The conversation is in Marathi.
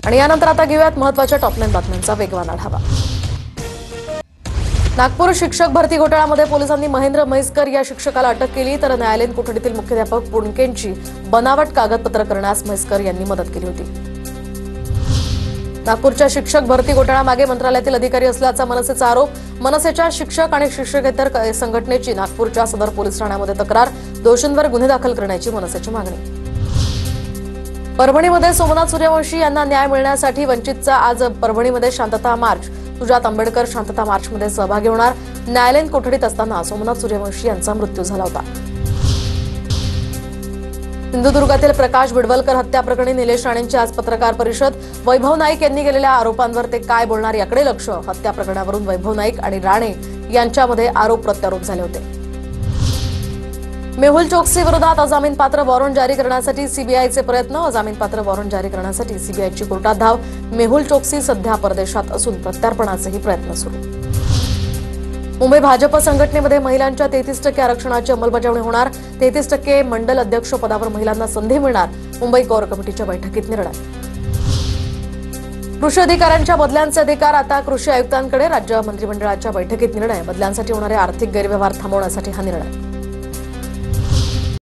आणि यानंतर आता घेऊयात महत्त्वाच्या टॉप 9 बातम्यांचा वेगवान आढावा। नागपूर शिक्षक भरती घोटाळ्यामध्ये पोलिसांनी महेंद्र म्हैसकर या शिक्षकाला अटक केली, तर न्यायालयीन कोठडीतील मुख्याध्यापक पुणकेंची बनावट कागदपत्र करण्यास म्हैसकर यांनी मदत केली होती। नागपूरच्या शिक्षक भरती घोटाळ्यामागे मंत्रालयातील अधिकारी असल्याचा मनसेचा आरोप। मनसेच्या शिक्षक आणि शिक्षकेतर संघटनेची नागपूरच्या सदर पोलीस ठाण्यामध्ये तक्रार, दोषींवर गुन्हे दाखल करण्याची मनसेची मागणी। परभणीमध्ये सोमनाथ सूर्यवंशी यांना न्याय मिळण्यासाठी वंचितचा आज परभणीमध्ये शांतता मार्च। सुजात आंबेडकर शांतता मार्चमध्ये सहभागी होणार। न्यायालयीन कोठडीत असताना सोमनाथ सूर्यवंशी यांचा मृत्यू झाला होता। सिंधुदुर्गातील प्रकाश बिडवलकर हत्या प्रकरणी निलेश राणेंची आज पत्रकार परिषद। वैभव नाईक यांनी केलेल्या आरोपांवर ते काय बोलणार याकडे लक्ष। हत्या प्रकरणावरून वैभव नाईक आणि राणे यांच्यामध्ये आरोप प्रत्यारोप झाले होते। मेहुल चोक्सी विरोधात अजामीनपात्र वॉरंट जारी करण्यासाठी सीबीआयचे प्रयत्न। अजामीनपात्र वॉरंट जारी करण्यासाठी सीबीआयची कोर्टात धाव। मेहुल चोक्सी सध्या परदेशात असून प्रत्यार्पणाचेही प्रयत्न सुरू। मुंबई भाजप संघटनेमध्ये महिलांच्या 33% आरक्षणाची अंमलबजावणी होणार। 33% मंडल अध्यक्ष पदावर महिलांना संधी मिळणार। मुंबई कोर कमिटीच्या बैठकीत निर्णय। कृषी अधिकाऱ्यांच्या बदल्यांचे अधिकार आता कृषी आयुक्तांकडे। राज्य मंत्रिमंडळाच्या बैठकीत निर्णय। बदल्यांसाठी होणारे आर्थिक गैरव्यवहार थांबवण्यासाठी हा निर्णय।